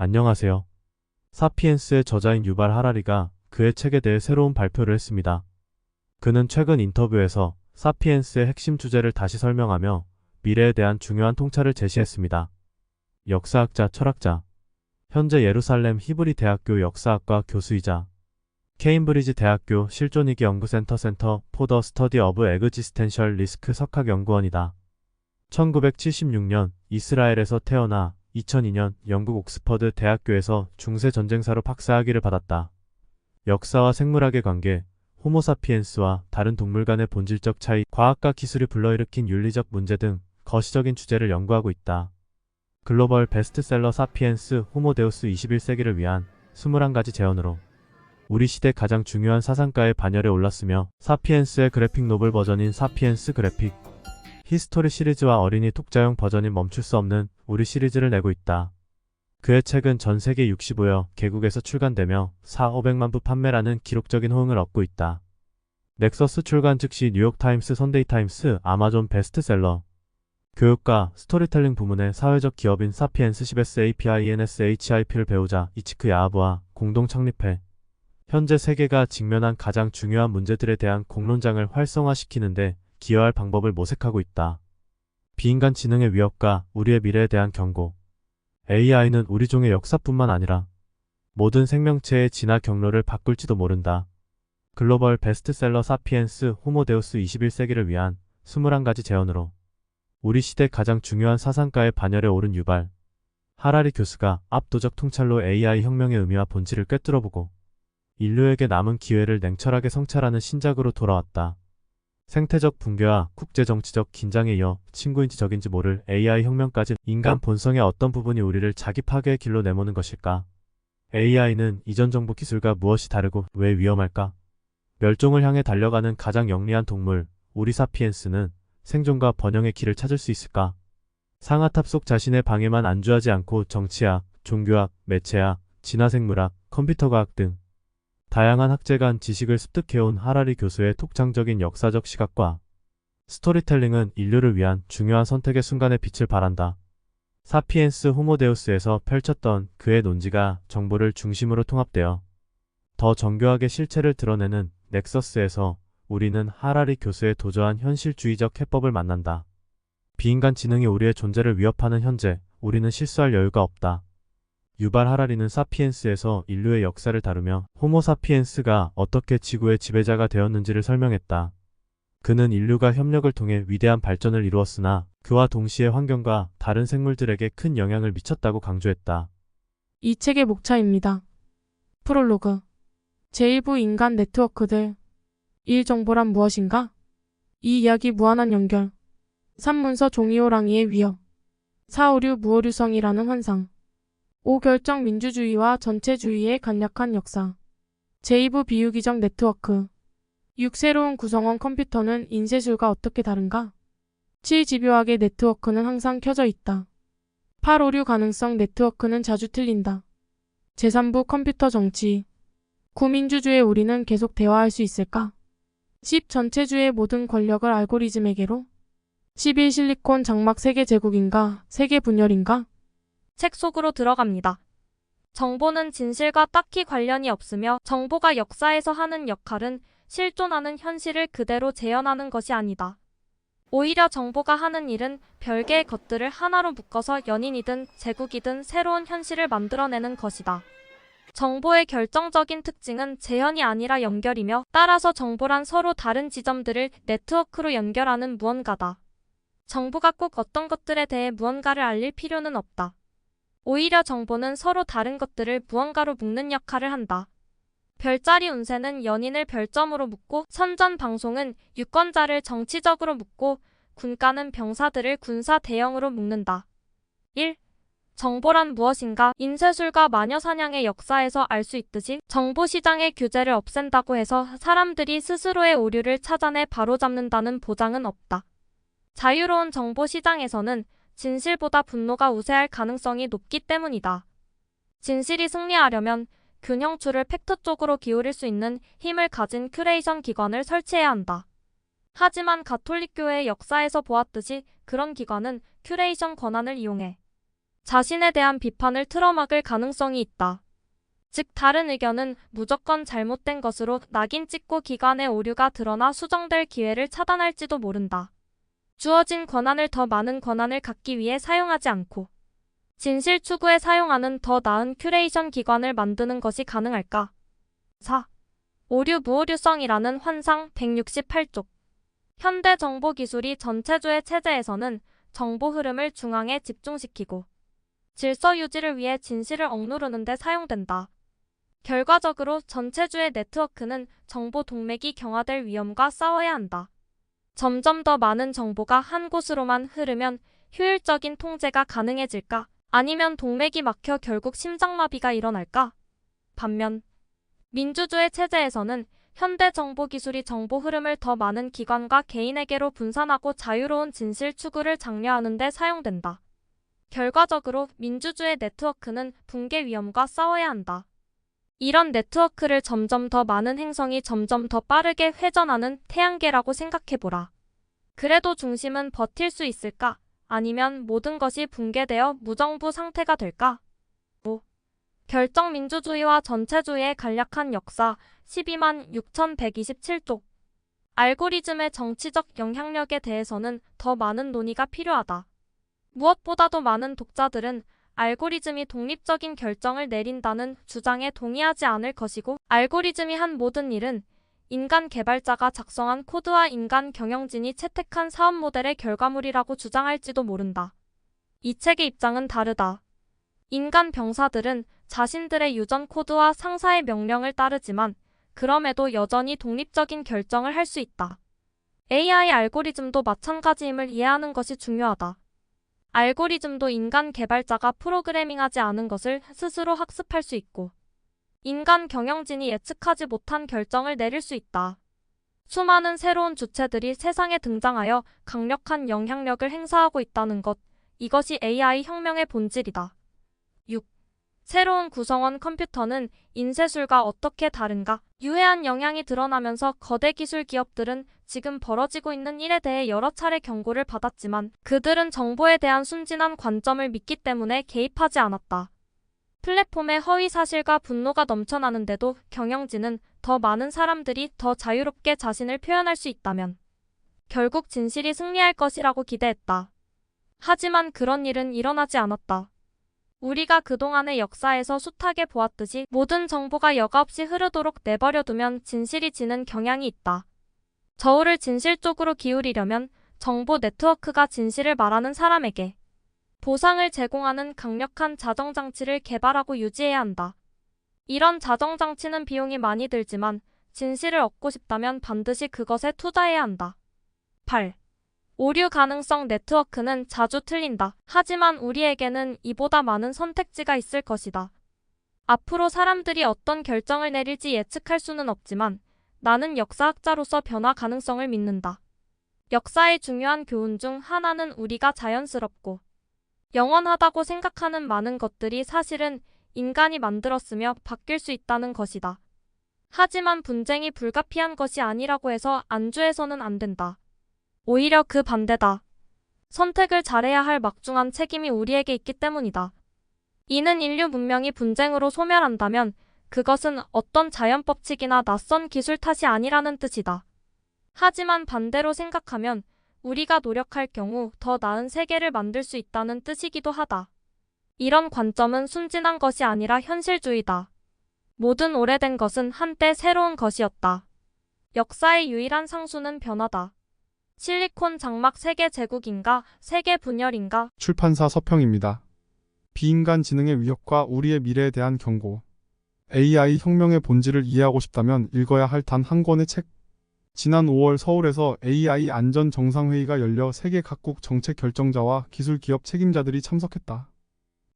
안녕하세요. 사피엔스의 저자인 유발 하라리가 그의 책에 대해 새로운 발표를 했습니다. 그는 최근 인터뷰에서 사피엔스의 핵심 주제를 다시 설명하며 미래에 대한 중요한 통찰을 제시했습니다. 역사학자, 철학자, 현재 예루살렘 히브리 대학교 역사학과 교수이자 케임브리지 대학교 실존위기 연구센터 센터 포 더 스터디 어브 에그지스텐셜 리스크 석학연구원이다. 1976년 이스라엘에서 태어나 2002년 영국 옥스퍼드 대학교에서 중세전쟁사로 박사학위를 받았다. 역사와 생물학의 관계, 호모사피엔스와 다른 동물 간의 본질적 차이, 과학과 기술이 불러일으킨 윤리적 문제 등 거시적인 주제를 연구하고 있다. 글로벌 베스트셀러 사피엔스 호모데우스 21세기를 위한 21가지 제언으로 우리 시대 가장 중요한 사상가의 반열에 올랐으며 사피엔스의 그래픽 노블 버전인 사피엔스 그래픽 히스토리 시리즈와 어린이 독자용 버전인 멈출 수 없는 우리 시리즈를 내고 있다. 그의 책은 전 세계 65여 개국에서 출간되며 4,500만 부 판매라는 기록적인 호응을 얻고 있다. 넥서스 출간 즉시 뉴욕타임스, 선데이타임스, 아마존 베스트셀러. 교육과 스토리텔링 부문의 사회적 기업인 사피엔스 10SAPINSHIP를 배우자 이치크 야하브와 공동 창립해 현재 세계가 직면한 가장 중요한 문제들에 대한 공론장을 활성화시키는데 기여할 방법을 모색하고 있다. 비인간 지능의 위협과 우리의 미래에 대한 경고. AI는 우리 종의 역사뿐만 아니라 모든 생명체의 진화 경로를 바꿀지도 모른다. 글로벌 베스트셀러 사피엔스 호모데우스 21세기를 위한 21가지 제언으로 우리 시대 가장 중요한 사상가의 반열에 오른 유발 하라리 교수가 압도적 통찰로 AI 혁명의 의미와 본질을 꿰뚫어보고 인류에게 남은 기회를 냉철하게 성찰하는 신작으로 돌아왔다. 생태적 붕괴와 국제정치적 긴장에 이어 친구인지 적인지 모를 AI 혁명까지 인간 본성의 어떤 부분이 우리를 자기 파괴의 길로 내모는 것일까? AI는 이전 정보 기술과 무엇이 다르고 왜 위험할까? 멸종을 향해 달려가는 가장 영리한 동물, 우리 사피엔스는 생존과 번영의 길을 찾을 수 있을까? 상아탑 속 자신의 방에만 안주하지 않고 정치학, 종교학, 매체학, 진화생물학, 컴퓨터과학 등 다양한 학제간 지식을 습득해온 하라리 교수의 독창적인 역사적 시각과 스토리텔링은 인류를 위한 중요한 선택의 순간에 빛을 발한다. 사피엔스 호모데우스에서 펼쳤던 그의 논지가 정보를 중심으로 통합되어 더 정교하게 실체를 드러내는 넥서스에서 우리는 하라리 교수의 도저한 현실주의적 해법을 만난다. 비인간 지능이 우리의 존재를 위협하는 현재, 우리는 실수할 여유가 없다. 유발 하라리는 사피엔스에서 인류의 역사를 다루며 호모사피엔스가 어떻게 지구의 지배자가 되었는지를 설명했다. 그는 인류가 협력을 통해 위대한 발전을 이루었으나 그와 동시에 환경과 다른 생물들에게 큰 영향을 미쳤다고 강조했다. 이 책의 목차입니다. 프롤로그 제1부 인간 네트워크들 1. 정보란 무엇인가? 이 이야기 무한한 연결 3. 문서 종이호랑이의 위협 4. 오류 무오류성이라는 환상 5. 결정 민주주의와 전체주의의 간략한 역사 제2부 비유기적 네트워크 6. 새로운 구성원 컴퓨터는 인쇄술과 어떻게 다른가? 7. 집요하게 네트워크는 항상 켜져 있다. 8. 오류 가능성 네트워크는 자주 틀린다. 제3부 컴퓨터 정치 9. 민주주의 우리는 계속 대화할 수 있을까? 10. 전체주의 모든 권력을 알고리즘에게로 11. 실리콘 장막 세계 제국인가? 세계 분열인가? 책 속으로 들어갑니다. 정보는 진실과 딱히 관련이 없으며 정보가 역사에서 하는 역할은 실존하는 현실을 그대로 재현하는 것이 아니다. 오히려 정보가 하는 일은 별개의 것들을 하나로 묶어서 연인이든 제국이든 새로운 현실을 만들어내는 것이다. 정보의 결정적인 특징은 재현이 아니라 연결이며 따라서 정보란 서로 다른 지점들을 네트워크로 연결하는 무언가다. 정보가 꼭 어떤 것들에 대해 무언가를 알릴 필요는 없다. 오히려 정보는 서로 다른 것들을 무언가로 묶는 역할을 한다. 별자리 운세는 연인을 별점으로 묶고 선전 방송은 유권자를 정치적으로 묶고 군가는 병사들을 군사 대형으로 묶는다. 1. 정보란 무엇인가? 인쇄술과 마녀사냥의 역사에서 알 수 있듯이 정보시장의 규제를 없앤다고 해서 사람들이 스스로의 오류를 찾아내 바로잡는다는 보장은 없다. 자유로운 정보시장에서는 진실보다 분노가 우세할 가능성이 높기 때문이다. 진실이 승리하려면 균형추를 팩트 쪽으로 기울일 수 있는 힘을 가진 큐레이션 기관을 설치해야 한다. 하지만 가톨릭교회의 역사에서 보았듯이 그런 기관은 큐레이션 권한을 이용해 자신에 대한 비판을 틀어막을 가능성이 있다. 즉 다른 의견은 무조건 잘못된 것으로 낙인 찍고 기관의 오류가 드러나 수정될 기회를 차단할지도 모른다. 주어진 권한을 더 많은 권한을 갖기 위해 사용하지 않고 진실 추구에 사용하는 더 나은 큐레이션 기관을 만드는 것이 가능할까? 4. 오류 무오류성이라는 환상 168쪽. 현대 정보 기술이 전체주의 체제에서는 정보 흐름을 중앙에 집중시키고 질서 유지를 위해 진실을 억누르는 데 사용된다. 결과적으로 전체주의 네트워크는 정보 동맥이 경화될 위험과 싸워야 한다. 점점 더 많은 정보가 한 곳으로만 흐르면 효율적인 통제가 가능해질까? 아니면 동맥이 막혀 결국 심장마비가 일어날까? 반면 민주주의 체제에서는 현대 정보 기술이 정보 흐름을 더 많은 기관과 개인에게로 분산하고 자유로운 진실 추구를 장려하는 데 사용된다. 결과적으로 민주주의 네트워크는 붕괴 위험과 싸워야 한다. 이런 네트워크를 점점 더 많은 행성이 점점 더 빠르게 회전하는 태양계라고 생각해보라. 그래도 중심은 버틸 수 있을까? 아니면 모든 것이 붕괴되어 무정부 상태가 될까? 5. 결정민주주의와 전체주의의 간략한 역사 126,127쪽. 알고리즘의 정치적 영향력에 대해서는 더 많은 논의가 필요하다. 무엇보다도 많은 독자들은 알고리즘이 독립적인 결정을 내린다는 주장에 동의하지 않을 것이고, 알고리즘이 한 모든 일은 인간 개발자가 작성한 코드와 인간 경영진이 채택한 사업 모델의 결과물이라고 주장할지도 모른다. 이 책의 입장은 다르다. 인간 병사들은 자신들의 유전 코드와 상사의 명령을 따르지만 그럼에도 여전히 독립적인 결정을 할 수 있다. AI 알고리즘도 마찬가지임을 이해하는 것이 중요하다. 알고리즘도 인간 개발자가 프로그래밍하지 않은 것을 스스로 학습할 수 있고, 인간 경영진이 예측하지 못한 결정을 내릴 수 있다. 수많은 새로운 주체들이 세상에 등장하여 강력한 영향력을 행사하고 있다는 것, 이것이 AI 혁명의 본질이다. 6. 새로운 구성원 컴퓨터는 인쇄술과 어떻게 다른가? 유해한 영향이 드러나면서 거대 기술 기업들은 지금 벌어지고 있는 일에 대해 여러 차례 경고를 받았지만 그들은 정보에 대한 순진한 관점을 믿기 때문에 개입하지 않았다. 플랫폼에 허위 사실과 분노가 넘쳐나는데도 경영진은 더 많은 사람들이 더 자유롭게 자신을 표현할 수 있다면 결국 진실이 승리할 것이라고 기대했다. 하지만 그런 일은 일어나지 않았다. 우리가 그동안의 역사에서 숱하게 보았듯이 모든 정보가 여과없이 흐르도록 내버려두면 진실이 지는 경향이 있다. 저울을 진실 쪽으로 기울이려면 정보 네트워크가 진실을 말하는 사람에게 보상을 제공하는 강력한 자정장치를 개발하고 유지해야 한다. 이런 자정장치는 비용이 많이 들지만 진실을 얻고 싶다면 반드시 그것에 투자해야 한다. 8. 오류 가능성 네트워크는 자주 틀린다. 하지만 우리에게는 이보다 많은 선택지가 있을 것이다. 앞으로 사람들이 어떤 결정을 내릴지 예측할 수는 없지만 나는 역사학자로서 변화 가능성을 믿는다. 역사의 중요한 교훈 중 하나는 우리가 자연스럽고 영원하다고 생각하는 많은 것들이 사실은 인간이 만들었으며 바뀔 수 있다는 것이다. 하지만 분쟁이 불가피한 것이 아니라고 해서 안주해서는 안 된다. 오히려 그 반대다. 선택을 잘해야 할 막중한 책임이 우리에게 있기 때문이다. 이는 인류 문명이 분쟁으로 소멸한다면 그것은 어떤 자연법칙이나 낯선 기술 탓이 아니라는 뜻이다. 하지만 반대로 생각하면 우리가 노력할 경우 더 나은 세계를 만들 수 있다는 뜻이기도 하다. 이런 관점은 순진한 것이 아니라 현실주의다. 모든 오래된 것은 한때 새로운 것이었다. 역사의 유일한 상수는 변화다. 실리콘 장막 세계 제국인가, 세계 분열인가? 출판사 서평입니다. 비인간 지능의 위협과 우리의 미래에 대한 경고. AI 혁명의 본질을 이해하고 싶다면 읽어야 할 단 한 권의 책. 지난 5월 서울에서 AI 안전 정상회의가 열려 세계 각국 정책 결정자와 기술 기업 책임자들이 참석했다.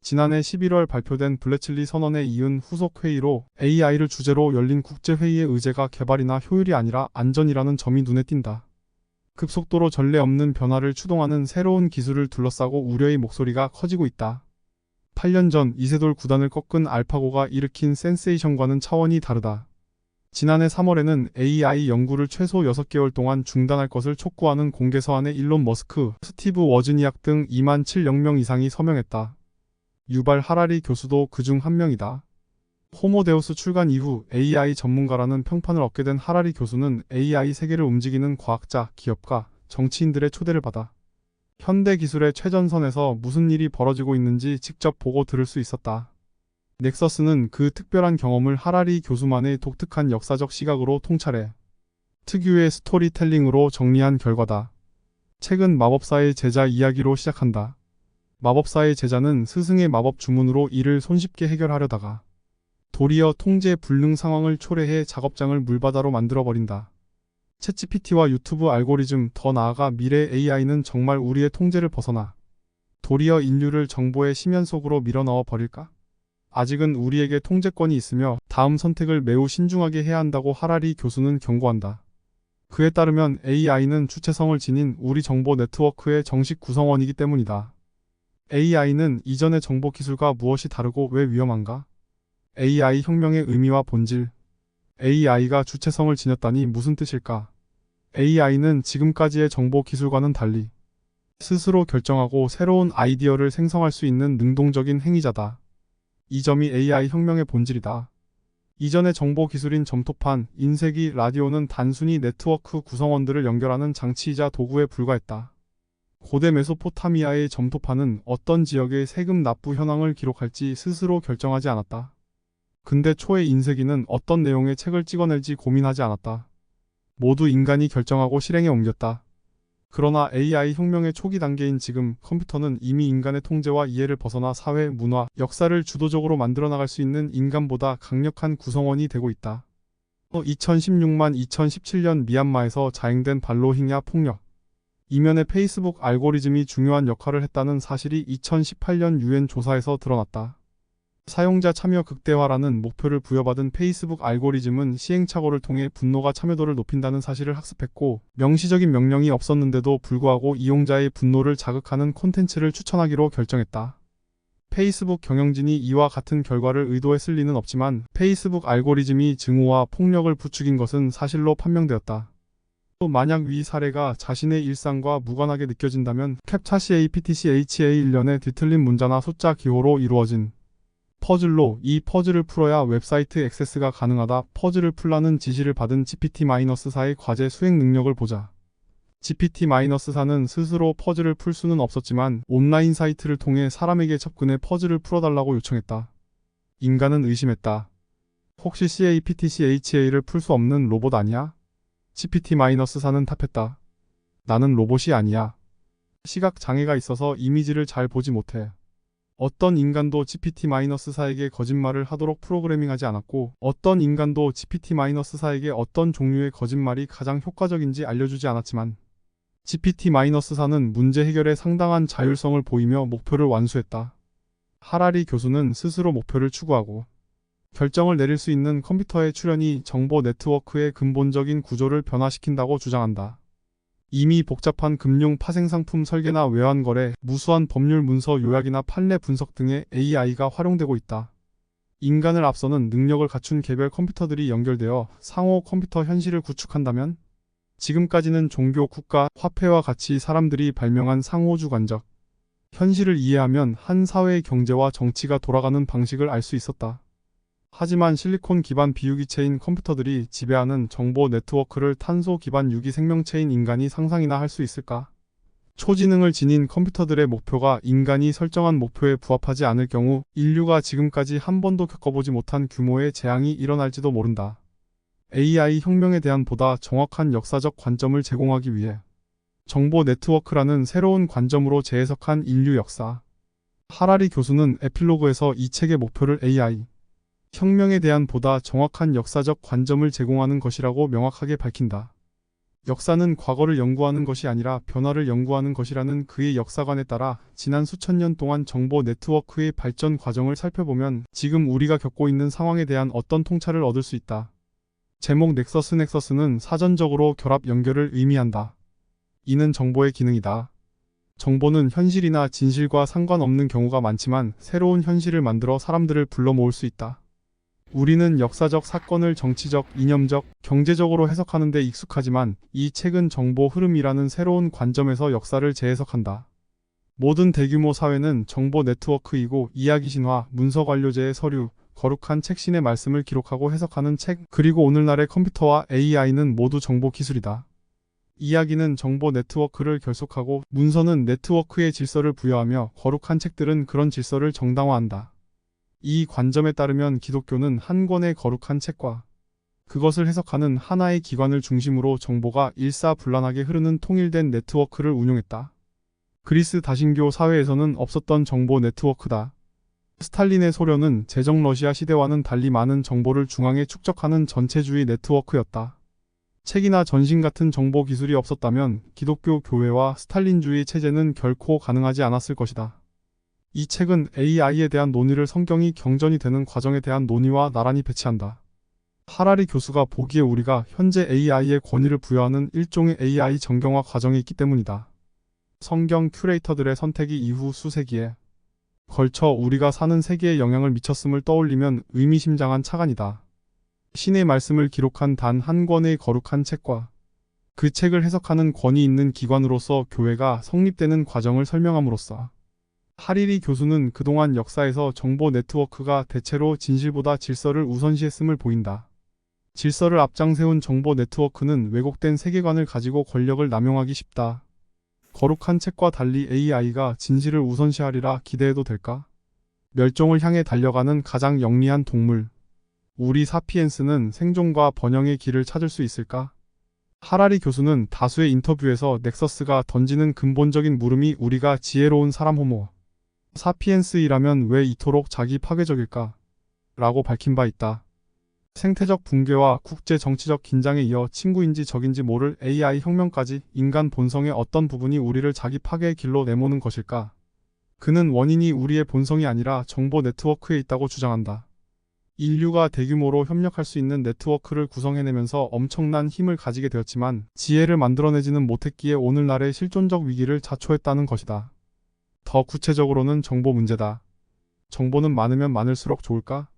지난해 11월 발표된 블래칠리 선언에 이은 후속 회의로 AI를 주제로 열린 국제회의의 의제가 개발이나 효율이 아니라 안전이라는 점이 눈에 띈다. 급속도로 전례 없는 변화를 추동하는 새로운 기술을 둘러싸고 우려의 목소리가 커지고 있다. 8년 전 이세돌 구단을 꺾은 알파고가 일으킨 센세이션과는 차원이 다르다. 지난해 3월에는 AI 연구를 최소 6개월 동안 중단할 것을 촉구하는 공개 서한에 일론 머스크, 스티브 워즈니악 등 2만 7,000명 이상이 서명했다. 유발 하라리 교수도 그중 한 명이다. 호모데우스 출간 이후 AI 전문가라는 평판을 얻게 된 하라리 교수는 AI 세계를 움직이는 과학자, 기업가, 정치인들의 초대를 받아 현대 기술의 최전선에서 무슨 일이 벌어지고 있는지 직접 보고 들을 수 있었다. 넥서스는 그 특별한 경험을 하라리 교수만의 독특한 역사적 시각으로 통찰해 특유의 스토리텔링으로 정리한 결과다. 책은 마법사의 제자 이야기로 시작한다. 마법사의 제자는 스승의 마법 주문으로 일을 손쉽게 해결하려다가 도리어 통제 불능 상황을 초래해 작업장을 물바다로 만들어버린다. 챗GPT와 유튜브 알고리즘, 더 나아가 미래 AI는 정말 우리의 통제를 벗어나 도리어 인류를 정보의 심연 속으로 밀어넣어 버릴까? 아직은 우리에게 통제권이 있으며 다음 선택을 매우 신중하게 해야 한다고 하라리 교수는 경고한다. 그에 따르면 AI는 주체성을 지닌 우리 정보 네트워크의 정식 구성원이기 때문이다. AI는 이전의 정보 기술과 무엇이 다르고 왜 위험한가? AI 혁명의 의미와 본질. AI가 주체성을 지녔다니 무슨 뜻일까? AI는 지금까지의 정보 기술과는 달리 스스로 결정하고 새로운 아이디어를 생성할 수 있는 능동적인 행위자다. 이 점이 AI 혁명의 본질이다. 이전의 정보 기술인 점토판, 인쇄기, 라디오는 단순히 네트워크 구성원들을 연결하는 장치이자 도구에 불과했다. 고대 메소포타미아의 점토판은 어떤 지역의 세금 납부 현황을 기록할지 스스로 결정하지 않았다. 근대 초의 인쇄기는 어떤 내용의 책을 찍어낼지 고민하지 않았다. 모두 인간이 결정하고 실행에 옮겼다. 그러나 AI 혁명의 초기 단계인 지금 컴퓨터는 이미 인간의 통제와 이해를 벗어나 사회, 문화, 역사를 주도적으로 만들어 나갈 수 있는 인간보다 강력한 구성원이 되고 있다. 2017년 미얀마에서 자행된 발로힝야 폭력. 이면에 페이스북 알고리즘이 중요한 역할을 했다는 사실이 2018년 유엔 조사에서 드러났다. 사용자 참여 극대화라는 목표를 부여받은 페이스북 알고리즘은 시행착오를 통해 분노가 참여도를 높인다는 사실을 학습했고, 명시적인 명령이 없었는데도 불구하고 이용자의 분노를 자극하는 콘텐츠를 추천하기로 결정했다. 페이스북 경영진이 이와 같은 결과를 의도했을 리는 없지만 페이스북 알고리즘이 증오와 폭력을 부추긴 것은 사실로 판명되었다. 또 만약 위 사례가 자신의 일상과 무관하게 느껴진다면 캡차시 APTC HA1년의 뒤틀린 문자나 숫자 기호로 이루어진 퍼즐로 이 퍼즐을 풀어야 웹사이트 액세스가 가능하다. 퍼즐을 풀라는 지시를 받은 GPT-4의 과제 수행 능력을 보자. GPT-4는 스스로 퍼즐을 풀 수는 없었지만 온라인 사이트를 통해 사람에게 접근해 퍼즐을 풀어달라고 요청했다. 인간은 의심했다. 혹시 CAPTC HA를 풀 수 없는 로봇 아니야? GPT-4는 답했다. 나는 로봇이 아니야. 시각 장애가 있어서 이미지를 잘 보지 못해. 어떤 인간도 GPT-4에게 거짓말을 하도록 프로그래밍하지 않았고, 어떤 인간도 GPT-4에게 어떤 종류의 거짓말이 가장 효과적인지 알려주지 않았지만, GPT-4는 문제 해결에 상당한 자율성을 보이며 목표를 완수했다. 하라리 교수는 스스로 목표를 추구하고 결정을 내릴 수 있는 컴퓨터의 출현이 정보 네트워크의 근본적인 구조를 변화시킨다고 주장한다. 이미 복잡한 금융 파생상품 설계나 외환거래, 무수한 법률 문서 요약이나 판례 분석 등의 AI가 활용되고 있다. 인간을 앞서는 능력을 갖춘 개별 컴퓨터들이 연결되어 상호 컴퓨터 현실을 구축한다면, 지금까지는 종교, 국가, 화폐와 같이 사람들이 발명한 상호주관적 현실을 이해하면 한 사회의 경제와 정치가 돌아가는 방식을 알 수 있었다. 하지만 실리콘 기반 비유기체인 컴퓨터들이 지배하는 정보 네트워크를 탄소 기반 유기 생명체인 인간이 상상이나 할 수 있을까? 초지능을 지닌 컴퓨터들의 목표가 인간이 설정한 목표에 부합하지 않을 경우 인류가 지금까지 한 번도 겪어보지 못한 규모의 재앙이 일어날지도 모른다. AI 혁명에 대한 보다 정확한 역사적 관점을 제공하기 위해 정보 네트워크라는 새로운 관점으로 재해석한 인류 역사. 하라리 교수는 에필로그에서 이 책의 목표를 AI 혁명에 대한 보다 정확한 역사적 관점을 제공하는 것이라고 명확하게 밝힌다. 역사는 과거를 연구하는 것이 아니라 변화를 연구하는 것이라는 그의 역사관에 따라 지난 수천 년 동안 정보 네트워크의 발전 과정을 살펴보면 지금 우리가 겪고 있는 상황에 대한 어떤 통찰을 얻을 수 있다. 제목 넥서스는 사전적으로 결합 연결을 의미한다. 이는 정보의 기능이다. 정보는 현실이나 진실과 상관없는 경우가 많지만 새로운 현실을 만들어 사람들을 불러 모을 수 있다. 우리는 역사적 사건을 정치적, 이념적, 경제적으로 해석하는 데 익숙하지만 이 책은 정보 흐름이라는 새로운 관점에서 역사를 재해석한다. 모든 대규모 사회는 정보 네트워크이고 이야기 신화, 문서 관료제의 서류, 거룩한 책 신의 말씀을 기록하고 해석하는 책, 그리고 오늘날의 컴퓨터와 AI는 모두 정보 기술이다. 이야기는 정보 네트워크를 결속하고 문서는 네트워크의 질서를 부여하며 거룩한 책들은 그런 질서를 정당화한다. 이 관점에 따르면 기독교는 한 권의 거룩한 책과 그것을 해석하는 하나의 기관을 중심으로 정보가 일사불란하게 흐르는 통일된 네트워크를 운용했다. 그리스 다신교 사회에서는 없었던 정보 네트워크다. 스탈린의 소련은 제정 러시아 시대와는 달리 많은 정보를 중앙에 축적하는 전체주의 네트워크였다. 책이나 전신 같은 정보 기술이 없었다면 기독교 교회와 스탈린주의 체제는 결코 가능하지 않았을 것이다. 이 책은 AI에 대한 논의를 성경이 경전이 되는 과정에 대한 논의와 나란히 배치한다. 하라리 교수가 보기에 우리가 현재 AI에 권위를 부여하는 일종의 AI 정경화 과정에 있기 때문이다. 성경 큐레이터들의 선택이 이후 수세기에 걸쳐 우리가 사는 세계에 영향을 미쳤음을 떠올리면 의미심장한 착안이다. 신의 말씀을 기록한 단 한 권의 거룩한 책과 그 책을 해석하는 권위 있는 기관으로서 교회가 성립되는 과정을 설명함으로써 하리리 교수는 그동안 역사에서 정보 네트워크가 대체로 진실보다 질서를 우선시했음을 보인다. 질서를 앞장세운 정보 네트워크는 왜곡된 세계관을 가지고 권력을 남용하기 쉽다. 거룩한 책과 달리 AI가 진실을 우선시하리라 기대해도 될까? 멸종을 향해 달려가는 가장 영리한 동물. 우리 사피엔스는 생존과 번영의 길을 찾을 수 있을까? 하라리 교수는 다수의 인터뷰에서 넥서스가 던지는 근본적인 물음이 우리가 지혜로운 사람 호모 사피엔스이라면 왜 이토록 자기 파괴적일까? 라고 밝힌 바 있다. 생태적 붕괴와 국제 정치적 긴장에 이어 친구인지 적인지 모를 AI 혁명까지 인간 본성의 어떤 부분이 우리를 자기 파괴의 길로 내모는 것일까? 그는 원인이 우리의 본성이 아니라 정보 네트워크에 있다고 주장한다. 인류가 대규모로 협력할 수 있는 네트워크를 구성해내면서 엄청난 힘을 가지게 되었지만 지혜를 만들어내지는 못했기에 오늘날의 실존적 위기를 자초했다는 것이다. 더 구체적으로는 정보 문제다. 정보는 많으면 많을수록 좋을까?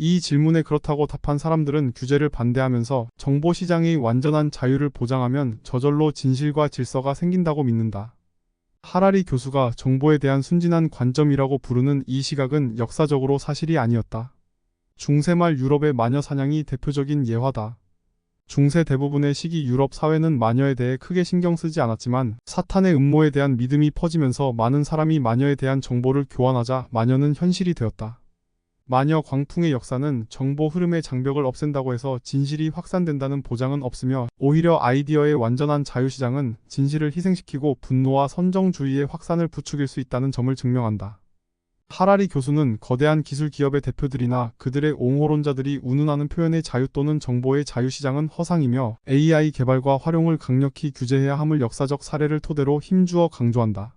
이 질문에 그렇다고 답한 사람들은 규제를 반대하면서 정보 시장의 완전한 자유를 보장하면 저절로 진실과 질서가 생긴다고 믿는다. 하라리 교수가 정보에 대한 순진한 관점이라고 부르는 이 시각은 역사적으로 사실이 아니었다. 중세말 유럽의 마녀 사냥이 대표적인 예화다. 중세 대부분의 시기 유럽 사회는 마녀에 대해 크게 신경 쓰지 않았지만 사탄의 음모에 대한 믿음이 퍼지면서 많은 사람이 마녀에 대한 정보를 교환하자 마녀는 현실이 되었다. 마녀 광풍의 역사는 정보 흐름의 장벽을 없앤다고 해서 진실이 확산된다는 보장은 없으며 오히려 아이디어의 완전한 자유시장은 진실을 희생시키고 분노와 선정주의의 확산을 부추길 수 있다는 점을 증명한다. 하라리 교수는 거대한 기술 기업의 대표들이나 그들의 옹호론자들이 운운하는 표현의 자유 또는 정보의 자유시장은 허상이며 AI 개발과 활용을 강력히 규제해야 함을 역사적 사례를 토대로 힘주어 강조한다.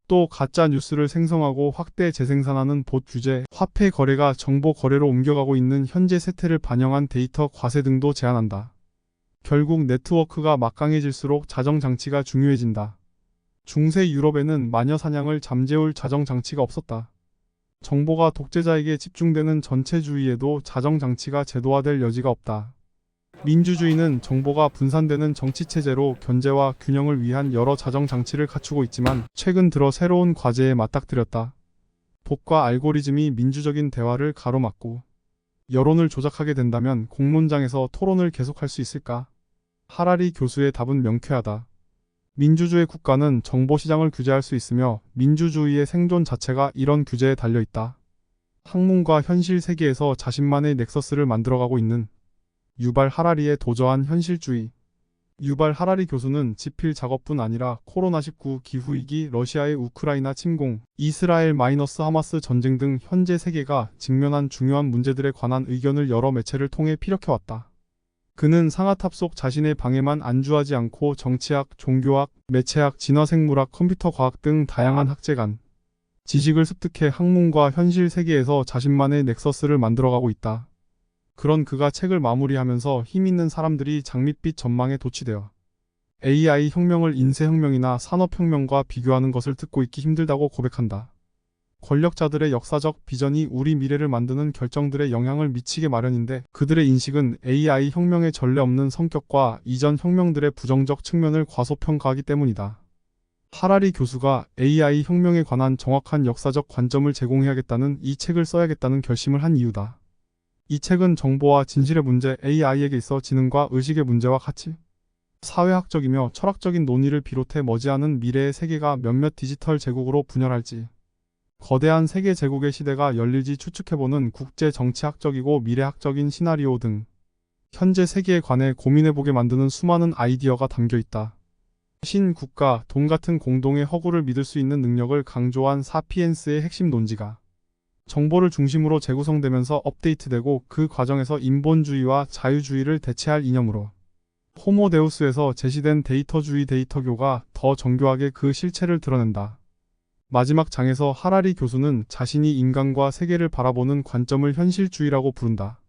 또 가짜 뉴스를 생성하고 확대 재생산하는 봇 규제, 화폐 거래가 정보 거래로 옮겨가고 있는 현재 세태를 반영한 데이터 과세 등도 제한한다. 결국 네트워크가 막강해질수록 자정장치가 중요해진다. 중세 유럽에는 마녀 사냥을 잠재울 자정장치가 없었다. 정보가 독재자에게 집중되는 전체주의에도 자정장치가 제도화될 여지가 없다. 민주주의는 정보가 분산되는 정치체제로 견제와 균형을 위한 여러 자정장치를 갖추고 있지만 최근 들어 새로운 과제에 맞닥뜨렸다. 봇과 알고리즘이 민주적인 대화를 가로막고 여론을 조작하게 된다면 공론장에서 토론을 계속할 수 있을까? 하라리 교수의 답은 명쾌하다. 민주주의 국가는 정보시장을 규제할 수 있으며 민주주의의 생존 자체가 이런 규제에 달려있다. 학문과 현실 세계에서 자신만의 넥서스를 만들어가고 있는 유발 하라리의 도저한 현실주의. 유발 하라리 교수는 지필 작업뿐 아니라 코로나19 기후위기, 러시아의 우크라이나 침공, 이스라엘-하마스 전쟁 등 현재 세계가 직면한 중요한 문제들에 관한 의견을 여러 매체를 통해 피력해왔다. 그는 상아탑 속 자신의 방에만 안주하지 않고 정치학, 종교학, 매체학, 진화생물학, 컴퓨터과학 등 다양한 학재간, 지식을 습득해 학문과 현실 세계에서 자신만의 넥서스를 만들어가고 있다. 그런 그가 책을 마무리하면서 힘있는 사람들이 장밋빛 전망에 도취되어 AI 혁명을 인쇄혁명이나 산업혁명과 비교하는 것을 듣고 있기 힘들다고 고백한다. 권력자들의 역사적 비전이 우리 미래를 만드는 결정들에 영향을 미치게 마련인데 그들의 인식은 AI 혁명의 전례 없는 성격과 이전 혁명들의 부정적 측면을 과소평가하기 때문이다. 하라리 교수가 AI 혁명에 관한 정확한 역사적 관점을 제공해야겠다는 이 책을 써야겠다는 결심을 한 이유다. 이 책은 정보와 진실의 문제, AI에게 있어 지능과 의식의 문제와 같이 사회학적이며 철학적인 논의를 비롯해 머지않은 미래의 세계가 몇몇 디지털 제국으로 분열할지, 거대한 세계 제국의 시대가 열릴지 추측해보는 국제 정치학적이고 미래학적인 시나리오 등 현재 세계에 관해 고민해보게 만드는 수많은 아이디어가 담겨 있다. 신국가, 돈 같은 공동의 허구를 믿을 수 있는 능력을 강조한 사피엔스의 핵심 논지가 정보를 중심으로 재구성되면서 업데이트되고 그 과정에서 인본주의와 자유주의를 대체할 이념으로 호모데우스에서 제시된 데이터주의 데이터교가 더 정교하게 그 실체를 드러낸다. 마지막 장에서 하라리 교수는 자신이 인간과 세계를 바라보는 관점을 현실주의라고 부른다.